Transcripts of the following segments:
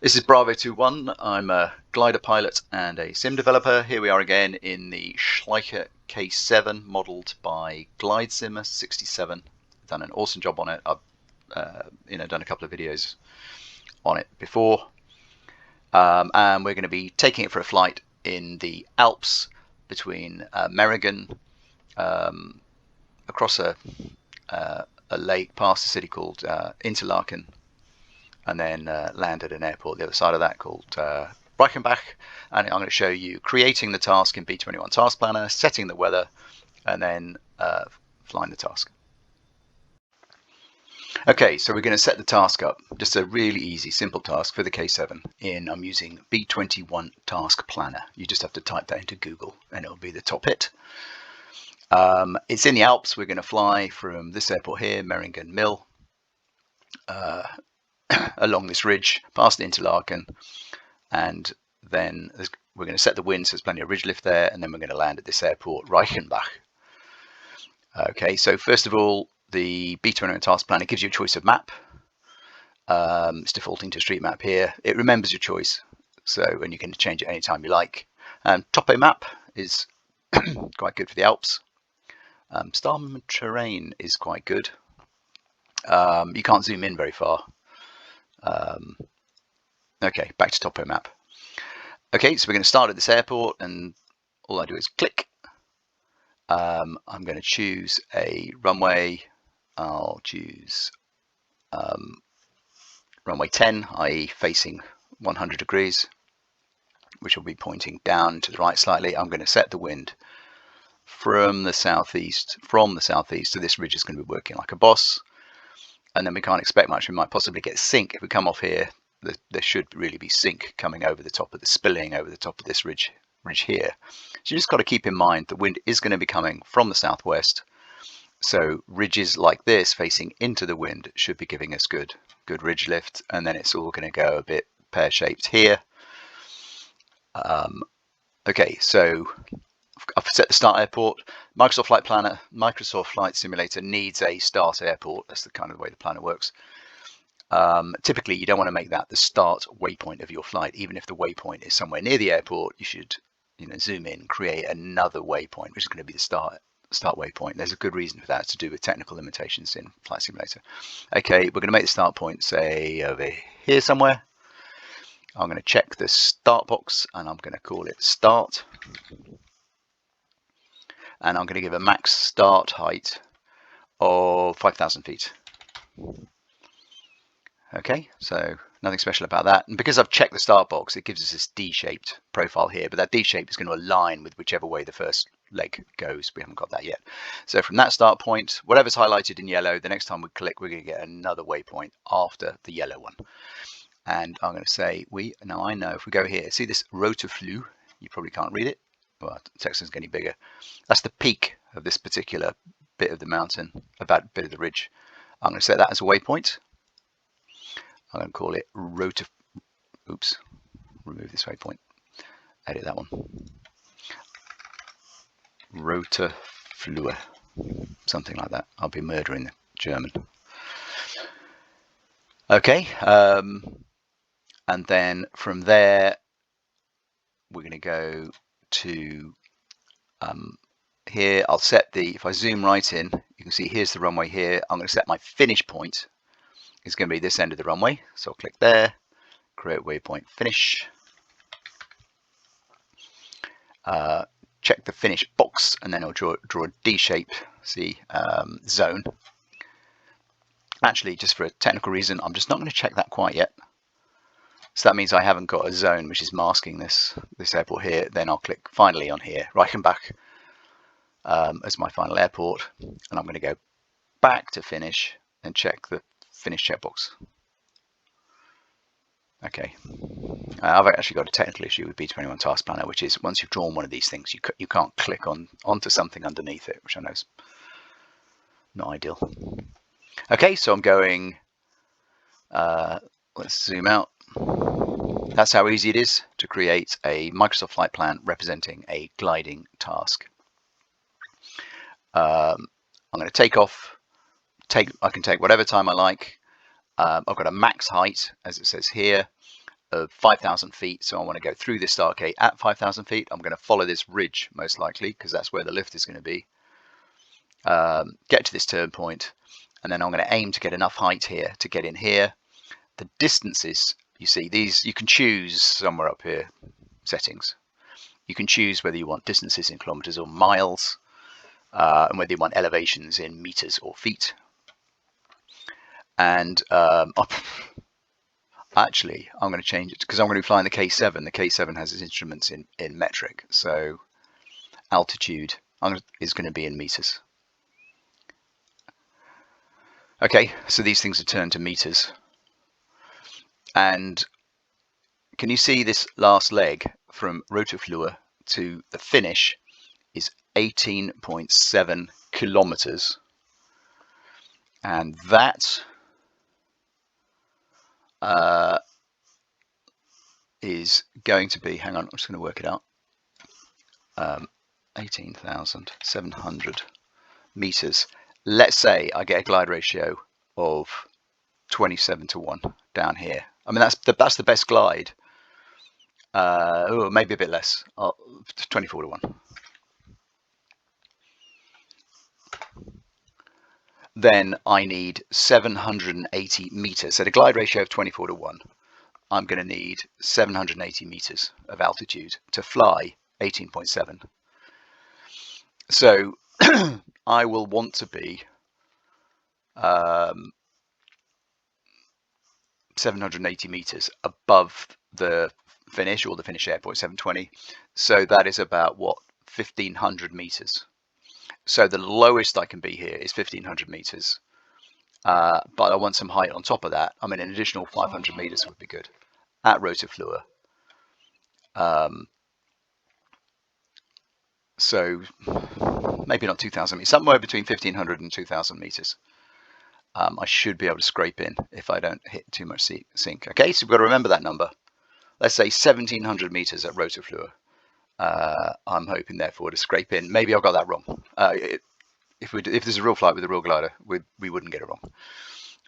This is Bravo 21. I'm a glider pilot and a sim developer. Here we are again in the Schleicher K7 modelled by GlideSimmer 67. Done an awesome job on it. I've done a couple of videos on it before. And we're going to be taking it for a flight in the Alps between Meiringen, across a lake past a city called Interlaken, and then land at an airport the other side of that called Reichenbach. And I'm going to show you creating the task in v1.1 Task Planner, setting the weather, and then flying the task. Okay, so we're going to set the task up. Just a really easy, simple task for the K7. I'm using v1.1 Task Planner. You just have to type that into Google and it'll be the top hit. It's in the Alps. We're going to fly from this airport here, Meiringen Mill, along this ridge, past Interlaken, and then we're going to set the wind so there's plenty of ridge lift there, and then we're going to land at this airport, Reichenbach. Okay, so first of all, the v1.1 Task Planner gives you a choice of map. It's defaulting to street map here. It remembers your choice, and you can change it anytime you like. Topo map is quite good for the Alps. Starman terrain is quite good. You can't zoom in very far. Okay, back to topo map. Okay, so we're going to start at this airport, and all I do is click. I'm going to choose a runway. I'll choose runway 10, i.e. facing 100 degrees, which will be pointing down to the right slightly. I'm going to set the wind from the southeast. So this ridge is going to be working like a boss. And then we can't expect much. We might possibly get sink if we come off here. There should really be sink coming over the top of the spilling over the top of this ridge here. So you just got to keep in mind the wind is going to be coming from the southwest. So ridges like this facing into the wind should be giving us good ridge lift, and then it's all going to go a bit pear-shaped here. Okay, so I've set the start airport. Microsoft Flight Simulator needs a start airport. That's the kind of way the planner works. Typically, you don't want to make that the start waypoint of your flight. Even if the waypoint is somewhere near the airport, you should, zoom in, create another waypoint, which is going to be the start waypoint. There's a good reason for that. It's to do with technical limitations in Flight Simulator. Okay, we're going to make the start point, say, over here somewhere. I'm going to check the start box, and I'm going to call it start. And I'm going to give a max start height of 5,000 feet. Okay, so nothing special about that. And because I've checked the start box, it gives us this D-shaped profile here, but that D-shape is going to align with whichever way the first leg goes. We haven't got that yet. So from that start point, whatever's highlighted in yellow, the next time we click, we're going to get another waypoint after the yellow one. And I'm going to say, now I know if we go here, see this rotor flue, you probably can't read it. Well, the text is getting bigger. That's the peak of this particular bit of the mountain, about bit of the ridge. I'm going to set that as a waypoint. I'm going to call it rotor. Oops, remove this waypoint. Edit that one. Rotor flue, something like that. I'll be murdering the German. Okay, and then from there, we're going to go to here. I'll set if I zoom right in, you can see here's the runway here. I'm going to set my finish point. It's going to be this end of the runway. So I'll click there, create waypoint finish. Check the finish box, and then I'll draw a D-shape, zone. Actually, just for a technical reason, I'm just not going to check that quite yet. So that means I haven't got a zone which is masking this airport here. Then I'll click finally on here, Reichenbach, as my final airport, and I'm going to go back to finish and check the finish checkbox. Okay, I've actually got a technical issue with v1.1 Task Planner, which is once you've drawn one of these things, you can't click onto something underneath it, which I know is not ideal. Okay, so I'm going. Let's zoom out. That's how easy it is to create a Microsoft flight plan representing a gliding task. I'm going to take off. I can take whatever time I like. I've got a max height, as it says here. of 5,000 feet. So I want to go through this start gate at 5,000 feet. I'm going to follow this ridge most likely because that's where the lift is going to be. Get to this turn point, and then I'm going to aim to get enough height here to get in here. The distances, you see, these you can choose somewhere up here, settings. You can choose whether you want distances in kilometers or miles, and whether you want elevations in meters or feet. And actually, I'm going to change it because I'm going to be flying the K7. The K7 has its instruments in metric, so altitude is going to be in meters. Okay, so these things are turned to meters. And can you see this last leg from rotorfluer to the finish is 18.7 kilometers. And that is going to be, hang on, I'm just going to work it out, 18,700 meters. Let's say I get a glide ratio of 27:1 down here. I mean, that's the best glide. Maybe a bit less, 24:1. Then I need 780 meters. So the glide ratio of 24:1. I'm going to need 780 meters of altitude to fly 18.7. So I will want to be 780 meters above the finish, or the finish airport 720. So that is about what, 1,500 meters. So the lowest I can be here is 1,500 meters. But I want some height on top of that. I mean, an additional 500 meters would be good at rotorfluer. So maybe not 2,000 meters, somewhere between 1,500 and 2,000 meters. I should be able to scrape in if I don't hit too much sink. Okay, so we've got to remember that number. Let's say 1,700 meters at rotorfluer. I'm hoping, therefore, to scrape in. Maybe I got that wrong. If there's a real flight with a real glider, we wouldn't get it wrong.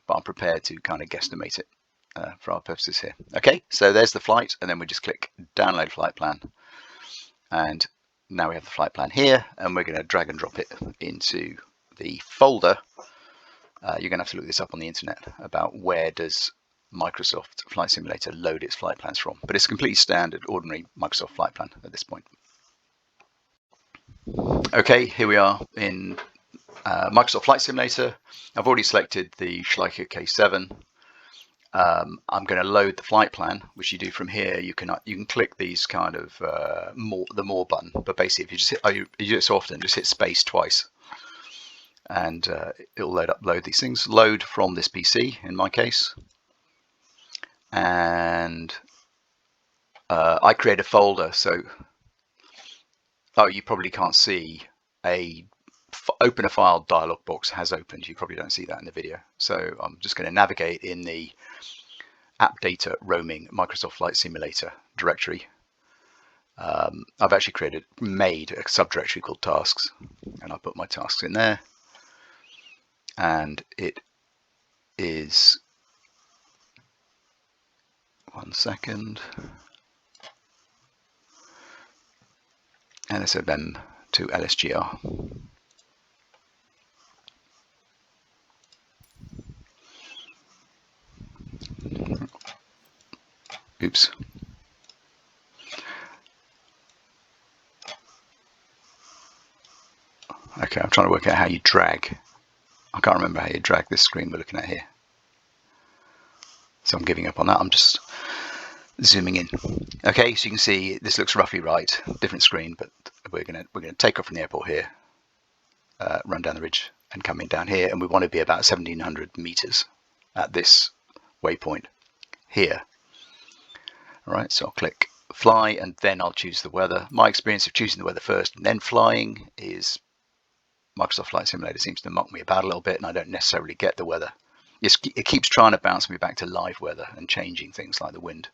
But I'm prepared to kind of guesstimate it for our purposes here. Okay, so there's the flight, and then we just click download flight plan. And now we have the flight plan here, and we're going to drag and drop it into the folder. You're going to have to look this up on the internet about where does Microsoft Flight Simulator load its flight plans from. But it's completely standard, ordinary Microsoft flight plan at this point. Okay, here we are in Microsoft Flight Simulator. I've already selected the Schleicher K7. I'm going to load the flight plan, which you do from here. You can click these kind of the more button, but basically if you just you do it so often, just hit space twice, and it'll load these things. Load from this PC in my case, and I create a folder. So you probably can't see a open a file dialog box has opened. You probably don't see that in the video. So I'm just going to navigate in the app data roaming Microsoft Flight Simulator directory. I've actually made a subdirectory called tasks, and I put my tasks in there, and it is, one second, NSFM to LSGR. Oops. Okay, I'm trying to work out how you drag. I can't remember how you drag this screen we're looking at here. So I'm giving up on that. I'm just zooming in. Okay, so you can see this looks roughly right. Different screen, but we're gonna take off from the airport here, run down the ridge, and come in down here, and we want to be about 1,700 meters at this waypoint here. All right, so I'll click fly, and then I'll choose the weather. My experience of choosing the weather first and then flying is Microsoft Flight Simulator seems to mock me about a little bit, and I don't necessarily get the weather. It keeps trying to bounce me back to live weather and changing things like the wind.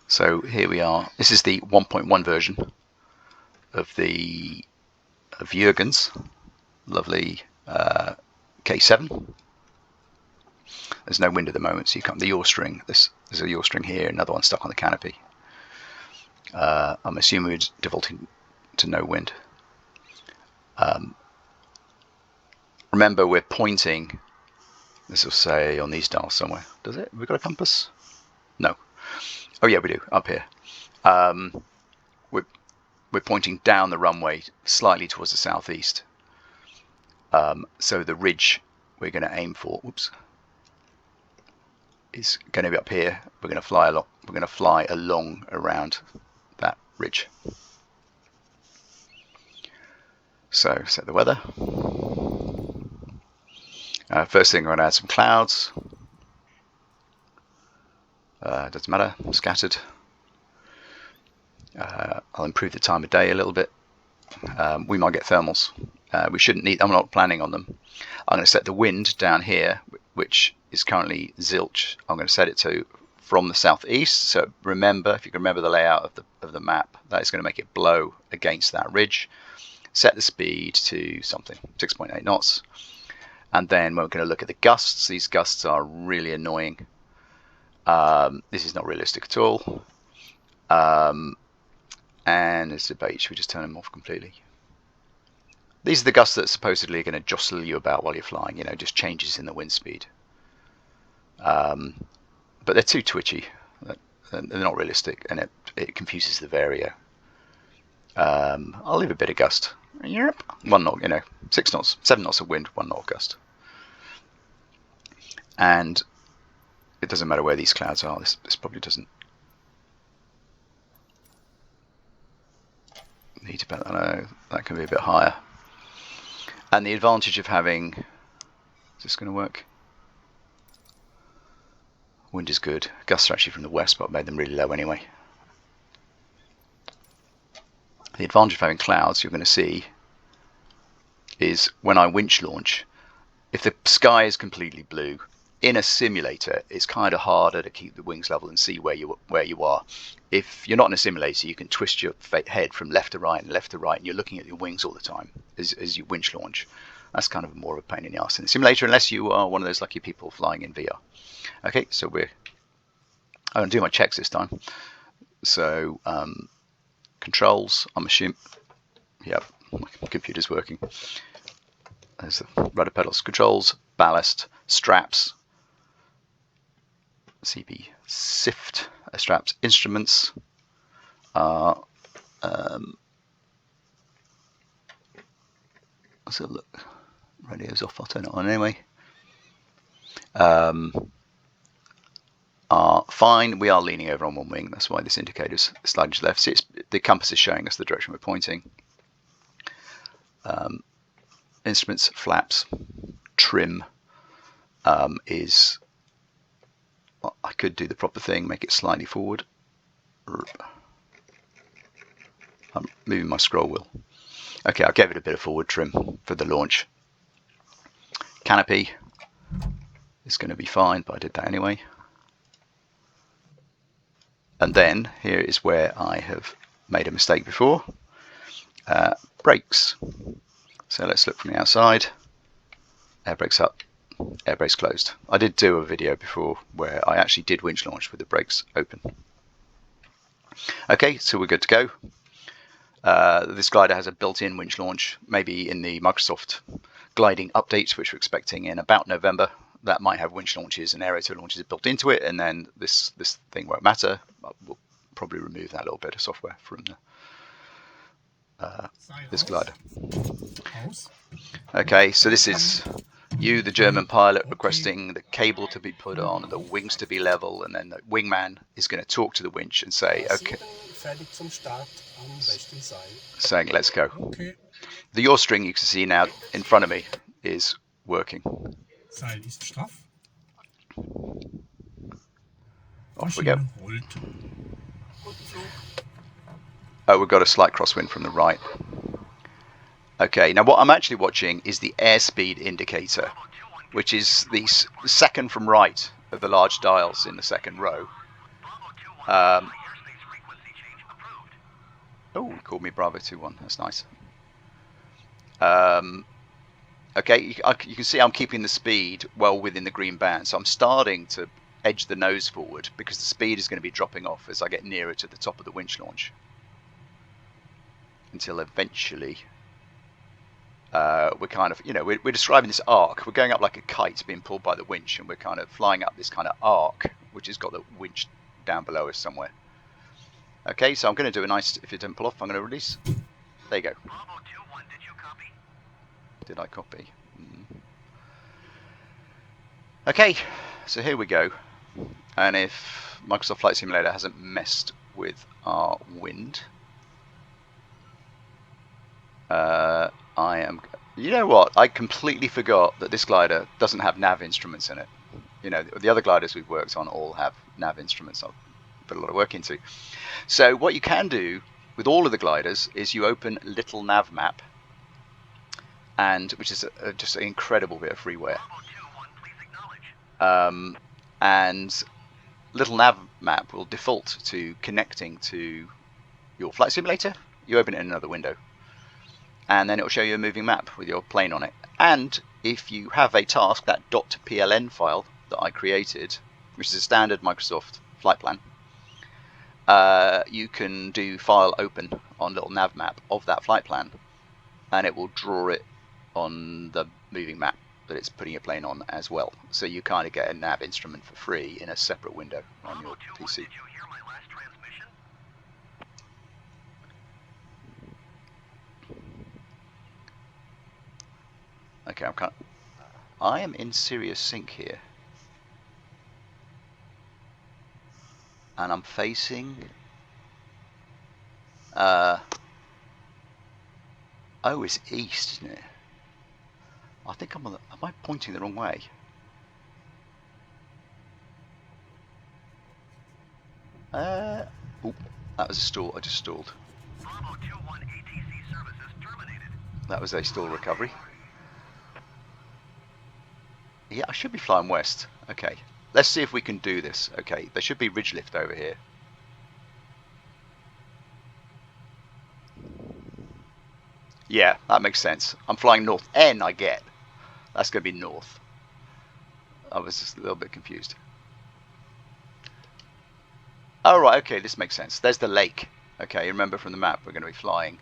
So here we are. This is the 1.1 version of Jürgen's lovely K7. There's no wind at the moment, so you can't. The yaw string. There's a yaw string here, another one stuck on the canopy. I'm assuming we're defaulting to no wind. Remember, we're pointing. This will say on these dials somewhere. Does it? Have we got a compass? No. Oh yeah, we do. Up here. We're pointing down the runway slightly towards the southeast. So the ridge we're going to aim for, whoops, is going to be up here. We're going to fly along. We're going to fly along around that ridge. So set the weather. First thing, we're going to add some clouds. Doesn't matter, scattered. I'll improve the time of day a little bit. We might get thermals. We shouldn't need. I'm not planning on them. I'm going to set the wind down here, which is currently zilch. I'm going to set it to from the southeast. So remember, if you can remember the layout of the map, that is going to make it blow against that ridge. Set the speed to something 6.8 knots, and then we're going to look at the gusts. These gusts are really annoying. This is not realistic at all. And it's a debate. Should we just turn them off completely? These are the gusts that supposedly are going to jostle you about while you're flying, you know, just changes in the wind speed. But they're too twitchy. They're not realistic, and it confuses the vario. I'll leave a bit of gust. Yep. 1 knot, you know, 6 knots, 7 knots of wind, 1 knot of gust. And it doesn't matter where these clouds are. This probably doesn't need to. I know that can be a bit higher. And the advantage of having, is this going to work? Wind is good. Gusts are actually from the west, but I made them really low anyway. The advantage of having clouds, you're going to see, is when I winch launch, if the sky is completely blue, in a simulator, it's kind of harder to keep the wings level and see where you are. If you're not in a simulator, you can twist your head from left to right and left to right, and you're looking at your wings all the time as you winch launch. That's kind of more of a pain in the arse in the simulator, unless you are one of those lucky people flying in VR. Okay, so I'm going to do my checks this time. So controls, I'm assuming, yeah, my computer's working. There's the rudder pedals, controls, ballast, straps, CP SIFT straps, instruments are let's have a look. Radio's off, I'll turn it on anyway. Are fine. We are leaning over on one wing, that's why this indicator's sliding to the left. See, the compass is showing us the direction we're pointing. Instruments, flaps, trim is, I could do the proper thing, make it slightly forward. I'm moving my scroll wheel. Okay, I gave it a bit of forward trim for the launch. Canopy is going to be fine, but I did that anyway. And then here is where I have made a mistake before. Brakes. So let's look from the outside. Air brakes up, air brakes closed. I did do a video before where I actually did winch launch with the brakes open. Okay, so we're good to go. This glider has a built-in winch launch. Maybe in the Microsoft gliding updates, which we're expecting in about November, that might have winch launches and aerator launches built into it, and then this thing won't matter. We'll probably remove that little bit of software from this glider. Okay, so this is you, the German pilot, requesting the cable to be put on and the wings to be level, and then the wingman is going to talk to the winch and say, okay, saying let's go. Okay. The yaw string you can see now in front of me is working. Seil ist straff. Off we go. Maschine rollt. Oh, we've got a slight crosswind from the right. Okay, now what I'm actually watching is the airspeed indicator, which is the second from right of the large dials in the second row. Oh, he called me Bravo 21. That's nice. Okay, you can see I'm keeping the speed well within the green band, so I'm starting to edge the nose forward because the speed is going to be dropping off as I get nearer to the top of the winch launch, until eventually we're kind of, we're describing this arc. We're going up like a kite being pulled by the winch, and we're kind of flying up this kind of arc, which has got the winch down below us somewhere. Okay, so I'm going to do a nice, if it didn't pull off, I'm going to release. There you go. Bravo 2-1, did you copy? Did I copy? Okay, so here we go. And if Microsoft Flight Simulator hasn't messed with our wind, you know what? I completely forgot that this glider doesn't have nav instruments in it. The other gliders we've worked on all have nav instruments. I've put a lot of work into. So what you can do with all of the gliders is you open Little Nav Map, which is just an incredible bit of freeware. And Little Nav Map will default to connecting to your flight simulator. You open it in another window, and then it will show you a moving map with your plane on it. And if you have a task, that .pln file that I created, which is a standard Microsoft flight plan, you can do file open on Little Nav Map of that flight plan, and it will draw it on the moving map that it's putting your plane on as well. So you kind of get a nav instrument for free in a separate window on your PC. Did you hear my last transmission? Okay, I am in serious sync here, and I'm facing. Oh, it's east, isn't it? I think am I pointing the wrong way? Oh, that was a stall. I just stalled. Bravo 2-1, ATC services terminated. That was a stall recovery. Yeah, I should be flying west. Okay, let's see if we can do this. Okay, there should be ridge lift over here. Yeah, that makes sense. I'm flying north. N, I get. That's going to be north. I was just a little bit confused. Oh, right, okay, this makes sense. There's the lake. Okay, remember from the map, we're going to be flying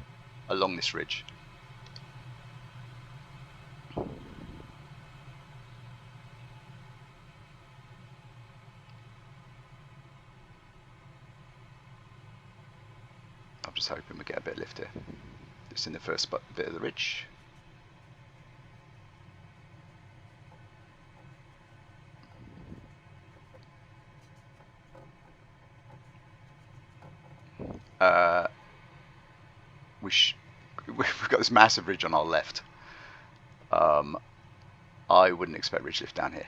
along this ridge. I'm just hoping we get a bit of lift here. Just in the first bit of the ridge. We've got this massive ridge on our left. I wouldn't expect ridge lift down here,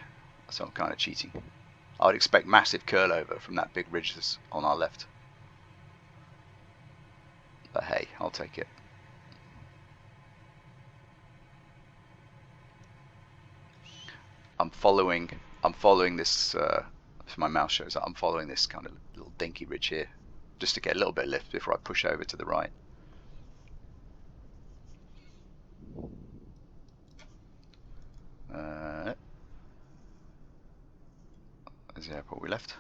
so I'm kind of cheating. I would expect massive curl over from that big ridge that's on our left. But hey, I'll take it. I'm following this. If my mouse shows up, I'm following this kind of little dinky ridge here, just to get a little bit of lift before I push over to the right. There's the airport we left.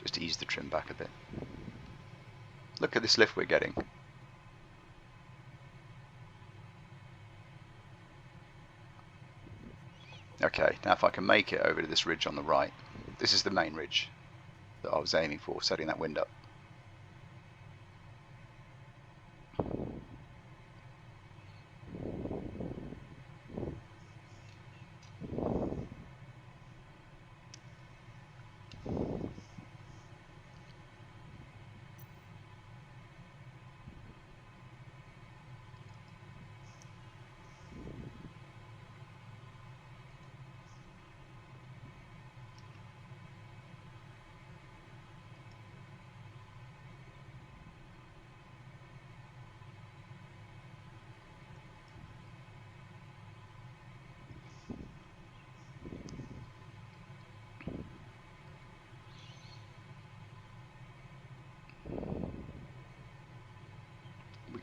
Just ease the trim back a bit. Look at this lift we're getting. Okay, now if I can make it over to this ridge on the right, this is the main ridge that I was aiming for, setting that wind up.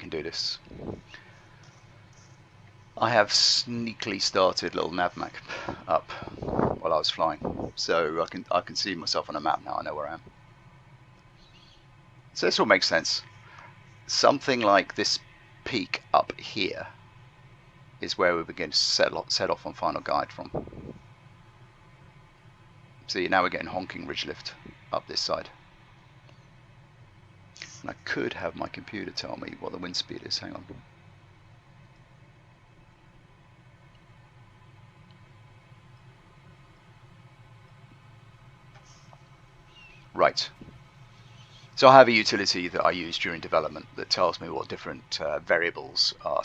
can do this. I have sneakily started little nav map up while I was flying, so I can see myself on a map now. I know where I am. So this all makes sense. Something like this peak up here is where we begin to set off on final guide from. See, now we're getting honking ridge lift up this side. And I could have my computer tell me what the wind speed is. Hang on. Right. So I have a utility that I use during development that tells me what different variables are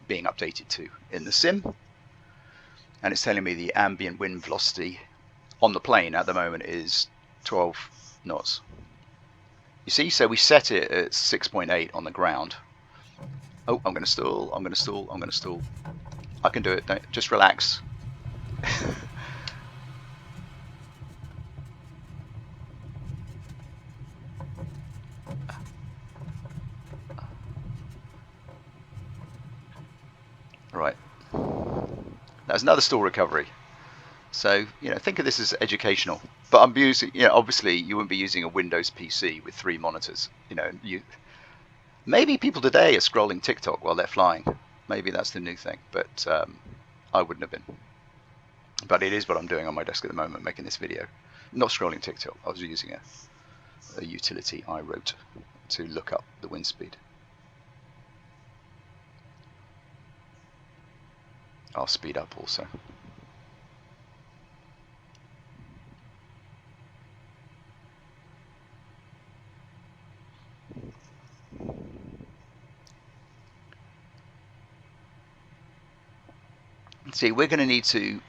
being updated to in the sim, and it's telling me the ambient wind velocity on the plane at the moment is 12 knots. You see, so we set it at 6.8 on the ground. Oh, I'm going to stall. I'm going to stall. I'm going to stall. I can do it. Don't, just relax. Right. That's another stall recovery. So, think of this as educational. But I'm using, obviously you wouldn't be using a Windows PC with 3 monitors. Maybe people today are scrolling TikTok while they're flying. Maybe that's the new thing, but I wouldn't have been. But it is what I'm doing on my desk at the moment, making this video. Not scrolling TikTok. I was using a utility I wrote to look up the wind speed. I'll speed up also. See, we're going to need to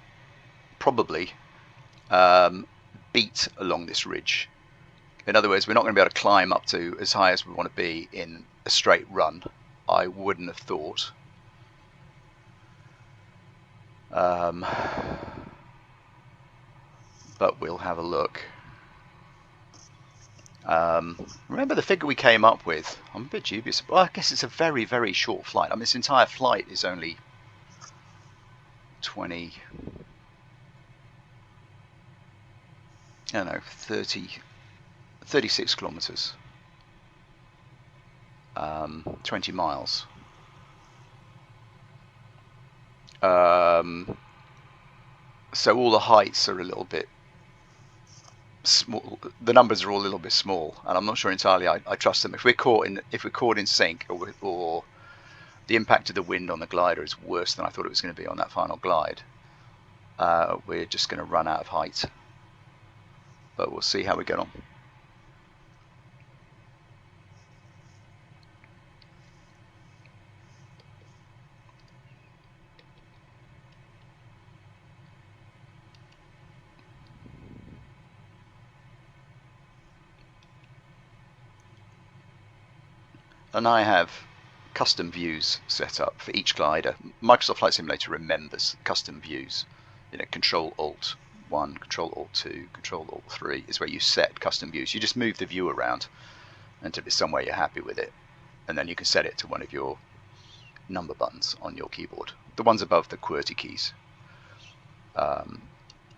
probably beat along this ridge. In other words, we're not going to be able to climb up to as high as we want to be in a straight run. I wouldn't have thought. But we'll have a look. Remember the figure we came up with? I'm a bit dubious. Well, I guess it's a very, very short flight. I mean, this entire flight is only 20... I don't know, 36 kilometers. 20 miles. So all the heights are a little bit small. The numbers are all a little bit small, and I'm not sure entirely I trust them. If we're caught in sync, or the impact of the wind on the glider is worse than I thought it was going to be on that final glide, we're just going to run out of height. But we'll see how we get on. And I have custom views set up for each glider. Microsoft Flight Simulator remembers custom views. Control Alt 1, Control Alt 2, Control Alt 3 is where you set custom views. You just move the view around until it's somewhere you're happy with it, and then you can set it to one of your number buttons on your keyboard, the ones above the QWERTY keys.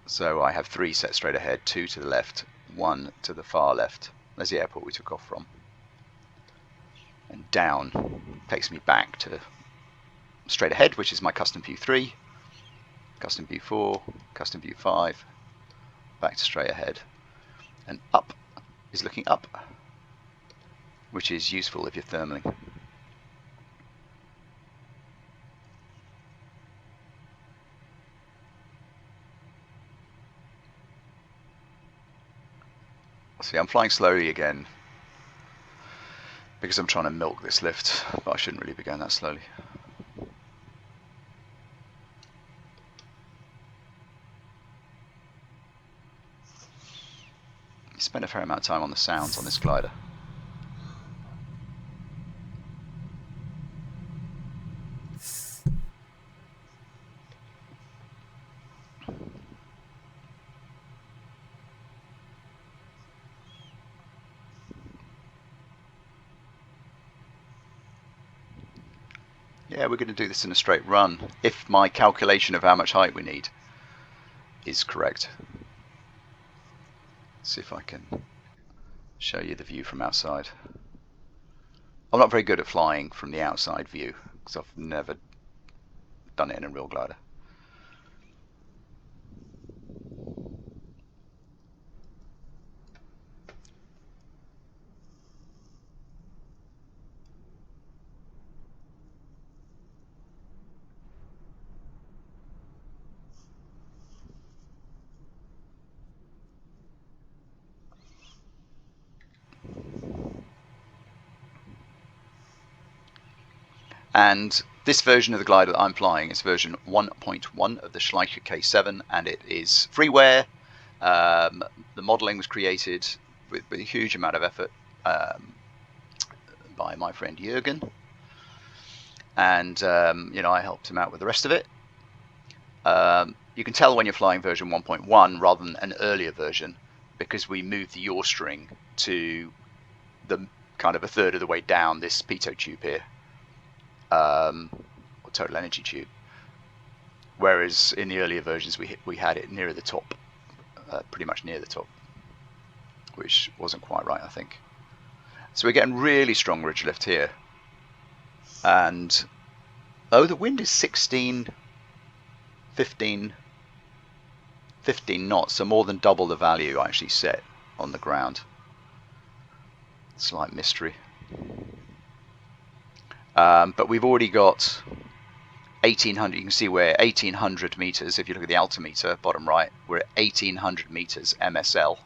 So I have 3 set straight ahead, 2 to the left, 1 to the far left. There's the airport we took off from. And down takes me back to straight ahead, which is my custom view 3, custom view 4, custom view 5, back to straight ahead. And up is looking up, which is useful if you're thermaling. See, I'm flying slowly again because I'm trying to milk this lift, but I shouldn't really be going that slowly. You spend a fair amount of time on the sounds on this glider. Yeah, we're going to do this in a straight run, if my calculation of how much height we need is correct. Let's see if I can show you the view from outside. I'm not very good at flying from the outside view, because I've never done it in a real glider. And this version of the glider that I'm flying is version 1.1 of the Schleicher K7, and it is freeware. The modeling was created with a huge amount of effort by my friend Jürgen, and I helped him out with the rest of it. You can tell when you're flying version 1.1 rather than an earlier version, because we moved the yaw string to the kind of a third of the way down this pitot tube here. Or total energy tube, whereas in the earlier versions we had it nearer the top, pretty much near the top, which wasn't quite right, I think. So we're getting really strong ridge lift here, and the wind is 15 knots, so more than double the value I actually set on the ground. Slight mystery. But we've already got 1800, you can see we're 1800 meters. If you look at the altimeter, bottom right, we're at 1800 meters MSL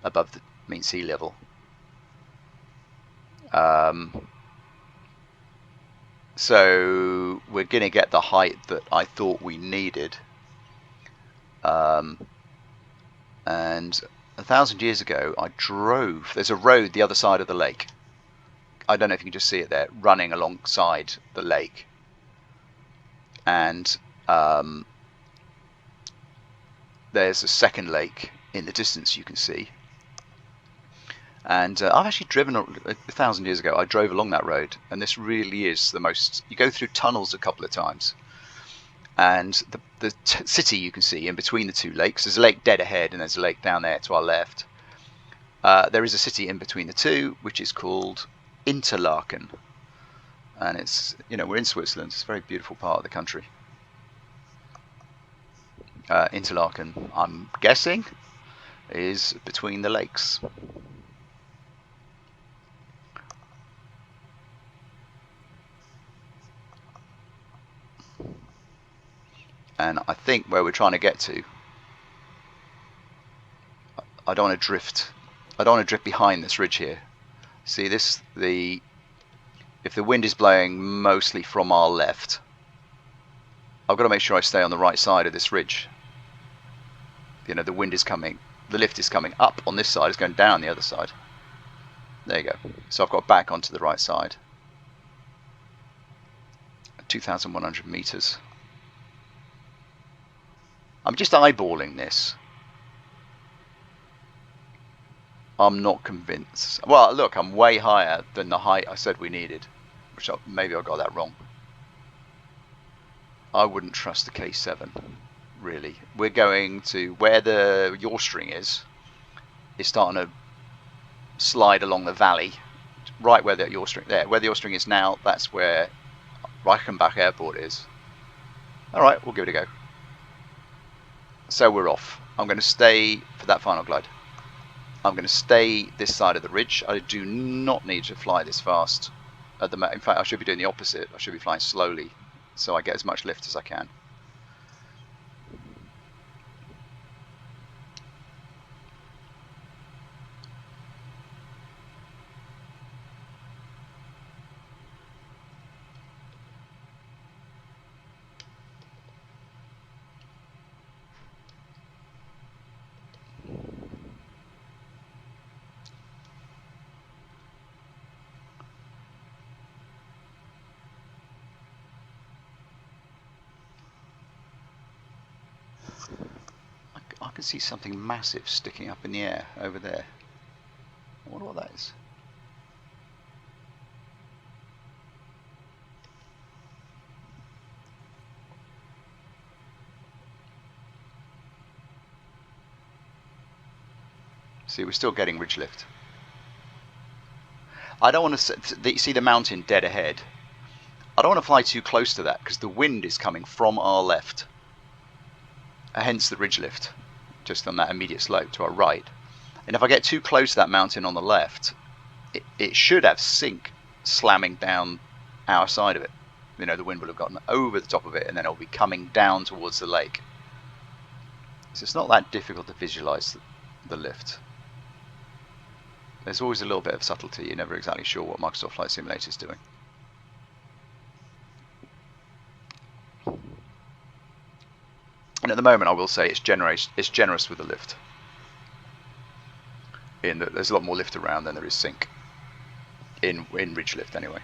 above the mean sea level. So we're going to get the height that I thought we needed. And 1,000 years ago, I drove, there's a road the other side of the lake. I don't know if you can just see it there, running alongside the lake. And there's a second lake in the distance you can see. And I've actually driven 1,000 years ago. I drove along that road, and this really is the most. You go through tunnels a couple of times, and the city you can see in between the two lakes. There's a lake dead ahead, and there's a lake down there to our left. There is a city in between the two, which is called Interlaken, and it's we're in Switzerland. It's a very beautiful part of the country. Interlaken, I'm guessing, is between the lakes. And I think where we're trying to get to, I don't want to drift. I don't want to drift behind this ridge here. See this? If the wind is blowing mostly from our left, I've got to make sure I stay on the right side of this ridge. The wind is coming, the lift is coming up on this side, it's going down the other side. There you go. So I've got back onto the right side. 2,100 meters. I'm just eyeballing this. I'm not convinced. Well, look, I'm way higher than the height I said we needed, which maybe I got that wrong. I wouldn't trust the K7, really. We're going to where the yaw string is starting to slide along the valley, right where the yaw string where the yaw string is now. That's where Reichenbach Airport is. All right, we'll give it a go. So we're off. I'm going to stay for that final glide. I'm going to stay this side of the ridge. I do not need to fly this fast at the moment. In fact, I should be doing the opposite. I should be flying slowly so I get as much lift as I can. I can see something massive sticking up in the air over there. I wonder what that is. See, we're still getting ridge lift. I don't want to see the mountain dead ahead. I don't want to fly too close to that because the wind is coming from our left. Hence the ridge lift, just on that immediate slope to our right. And if I get too close to that mountain on the left, it should have sink slamming down our side of it. You know, the wind will have gotten over the top of it and then it'll be coming down towards the lake. So it's not that difficult to visualize the lift. There's always a little bit of subtlety. You're never exactly sure what Microsoft Flight Simulator is doing. And at the moment, I will say it's generous with the lift. In that there's a lot more lift around than there is sink. In ridge lift, anyway.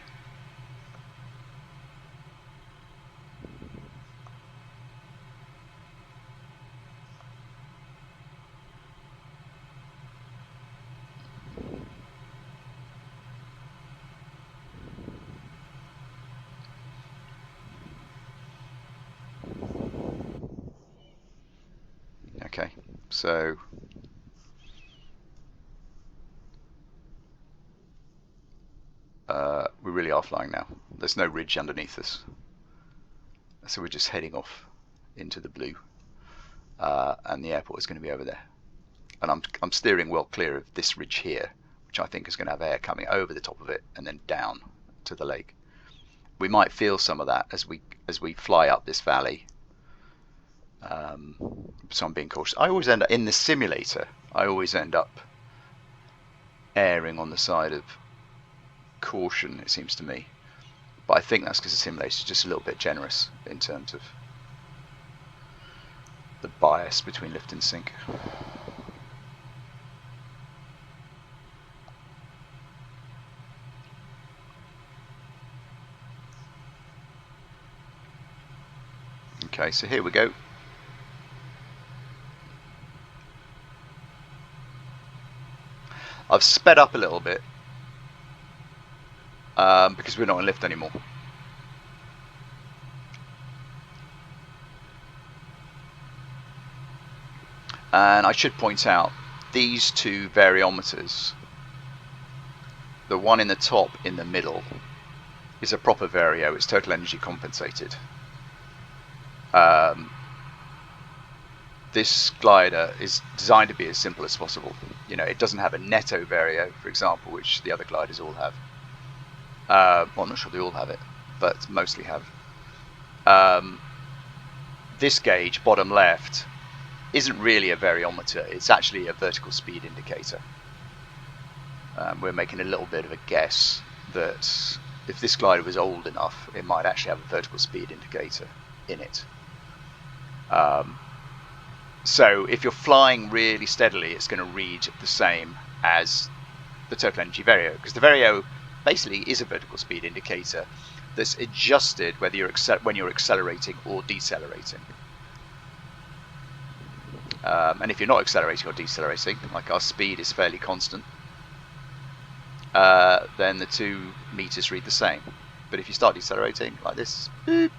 Okay, so we really are flying now. There's no ridge underneath us, so we're just heading off into the blue, and the airport is going to be over there. And I'm steering well clear of this ridge here, which I think is going to have air coming over the top of it and then down to the lake. We might feel some of that as we fly up this valley. So I'm being cautious. I always end up in the simulator. I always end up erring on the side of caution, it seems to me. But I think that's because the simulator is just a little bit generous in terms of the bias between lift and sink. Okay, so here we go. I've sped up a little bit because we're not in lift anymore. And I should point out these two variometers, the one in the top in the middle is a proper vario, it's total energy compensated. This glider is designed to be as simple as possible. You know, it doesn't have a netto vario, for example, which the other gliders all have. Well, I'm not sure they all have it, but mostly have. This gauge, bottom left, isn't really a variometer. It's actually a vertical speed indicator. We're making a little bit of a guess that if this glider was old enough, it might actually have a vertical speed indicator in it. So if you're flying really steadily, it's going to read the same as the total energy vario, because the vario basically is a vertical speed indicator that's adjusted whether you're when you're accelerating or decelerating. And if you're not accelerating or decelerating, like our speed is fairly constant, then the two meters read the same. But if you start decelerating like this, boop,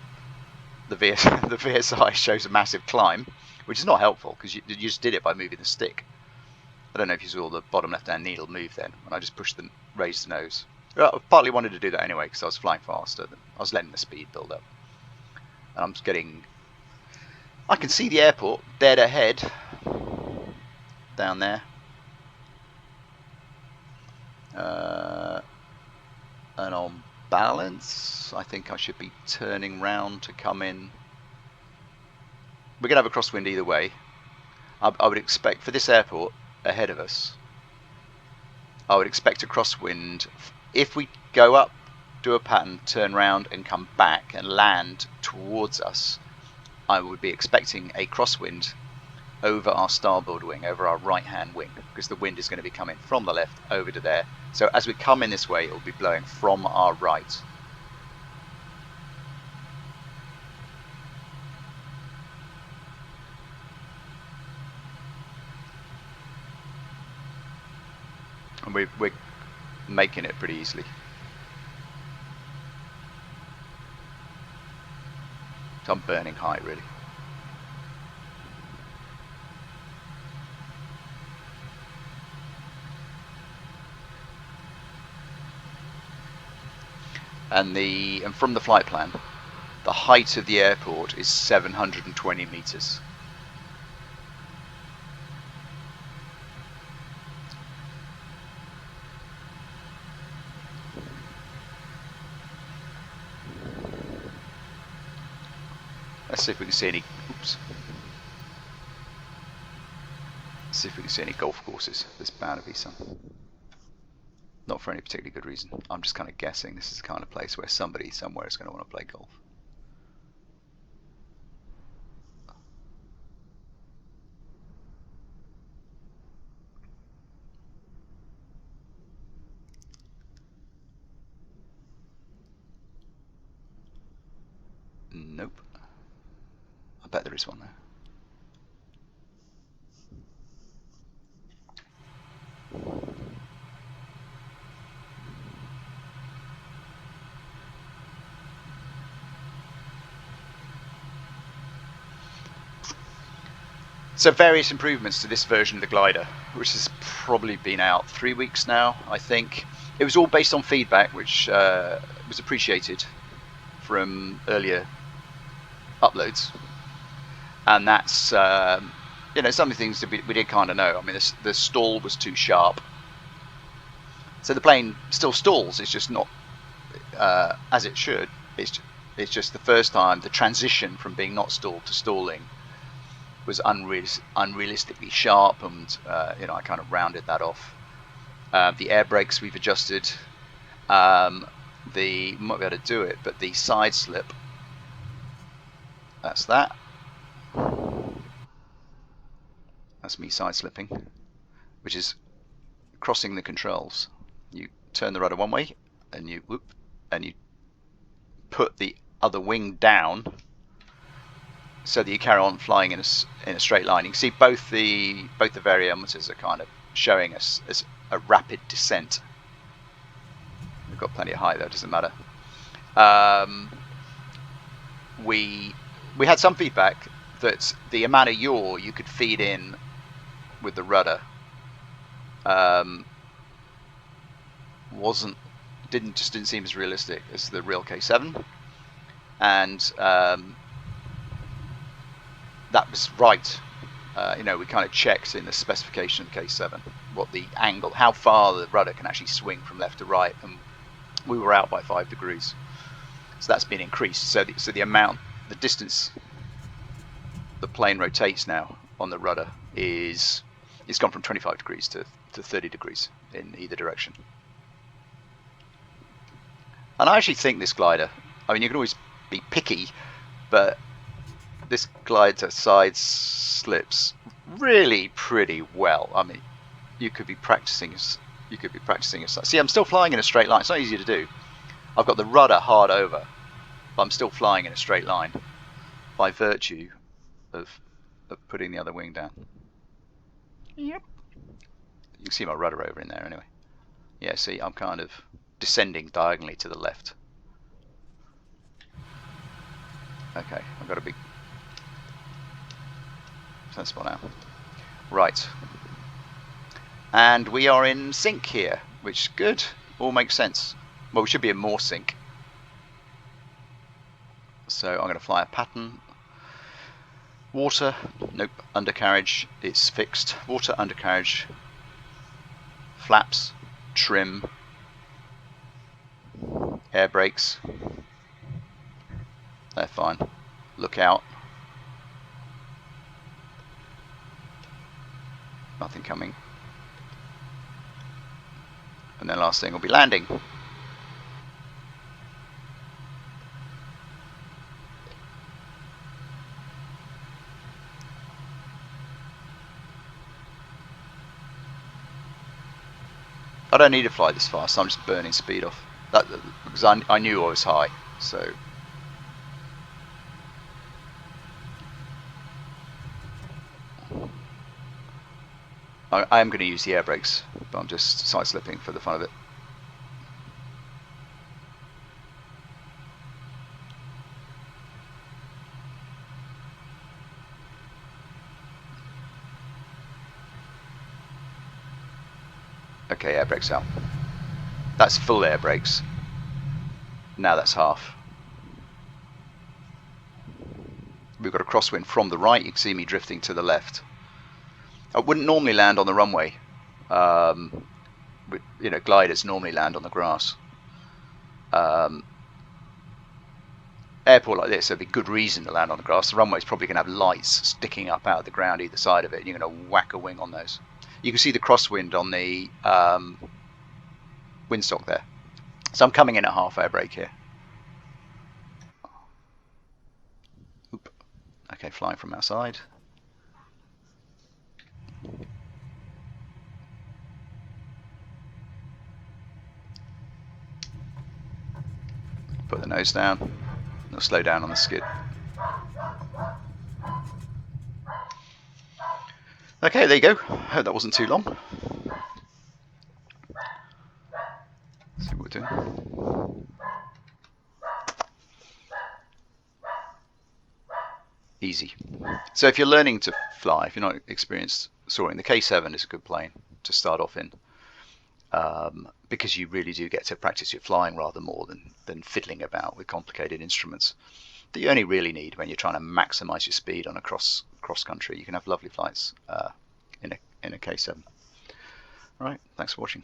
the VSI shows a massive climb, which is not helpful because you just did it by moving the stick. I don't know if you saw the bottom left-hand needle move then, when I just raised the nose. Well, I partly wanted to do that anyway because I was flying faster. I was letting the speed build up. And I'm just getting... I can see the airport dead ahead, down there. And on balance, I think I should be turning round to come in. We're going to have a crosswind either way. I would expect for this airport ahead of us, I would expect a crosswind. If we go up, do a pattern, turn round and come back and land towards us, I would be expecting a crosswind over our starboard wing, over our right hand wing, because the wind is going to be coming from the left over to there. So as we come in this way, it will be blowing from our right. And we're making it pretty easily. So I'm burning high, really. . and from the flight plan, the height of the airport is 720 meters. Let's see if we can see any. Oops. Let's see if we can see any golf courses. There's bound to be some. Not for any particularly good reason. I'm just kind of guessing this is the kind of place where somebody somewhere is going to want to play golf. Nope. I bet there is one there. So various improvements to this version of the glider, which has probably been out 3 weeks now, I think. It was all based on feedback, which was appreciated from earlier uploads. And that's, you know, some of the things that we did kind of know. I mean, the stall was too sharp. So the plane still stalls, it's just not as it should. It's just the first time the transition from being not stalled to stalling was unrealistically sharp, and you know, I kind of rounded that off. The air brakes we've adjusted. We might be able to do it, but the side slip, that's that. That's me side slipping, which is crossing the controls. You turn the rudder one way, and you whoop, and you put the other wing down, so that you carry on flying in a straight line. You can see both the variometers are kind of showing us as a rapid descent. We've got plenty of height though, it doesn't matter. We had some feedback that the amount of yaw you could feed in with the rudder didn't seem as realistic as the real K7, and that was right. You know, we kind of checked in the specification of the K7 what the angle, how far the rudder can actually swing from left to right, and we were out by 5 degrees. So that's been increased. So the amount, the distance the plane rotates now on the rudder it's gone from 25 degrees to 30 degrees in either direction. And I actually think this glider, I mean, you can always be picky, but this glider side slips really pretty well. I mean, you could be practicing as see, I'm still flying in a straight line. It's not easy to do. I've got the rudder hard over, but I'm still flying in a straight line by virtue of putting the other wing down. Yep. You can see my rudder over in there anyway. Yeah, see, I'm kind of descending diagonally to the left. Okay, I've got a big sensible now. Right. And we are in sync here, which is good. All makes sense. Well, we should be in more sync. So I'm going to fly a pattern. Water, nope, undercarriage, it's fixed. Water, undercarriage, flaps, trim, air brakes, they're fine. Look out. Nothing coming. And then last thing will be landing. I don't need to fly this fast, I'm just burning speed off. Because I knew I was high, so. I am going to use the air brakes, but I'm just side slipping for the fun of it. Okay, air brakes out. That's full air brakes. Now that's half. We've got a crosswind from the right. You can see me drifting to the left. I wouldn't normally land on the runway. Gliders normally land on the grass. Airport like this, there'd be good reason to land on the grass. The runway's probably going to have lights sticking up out of the ground either side of it. And you're going to whack a wing on those. You can see the crosswind on the windsock there. So I'm coming in at half air brake here. Oop. Okay, flying from outside. Put the nose down. It'll slow down on the skid. Okay, there you go. Hope that wasn't too long. Let's see what we're doing. Easy. So if you're learning to fly, if you're not experienced soaring, the K7 is a good plane to start off in, because you really do get to practice your flying rather more than fiddling about with complicated instruments that you only really need when you're trying to maximize your speed on a cross country. You can have lovely flights in a K7. All right, thanks for watching.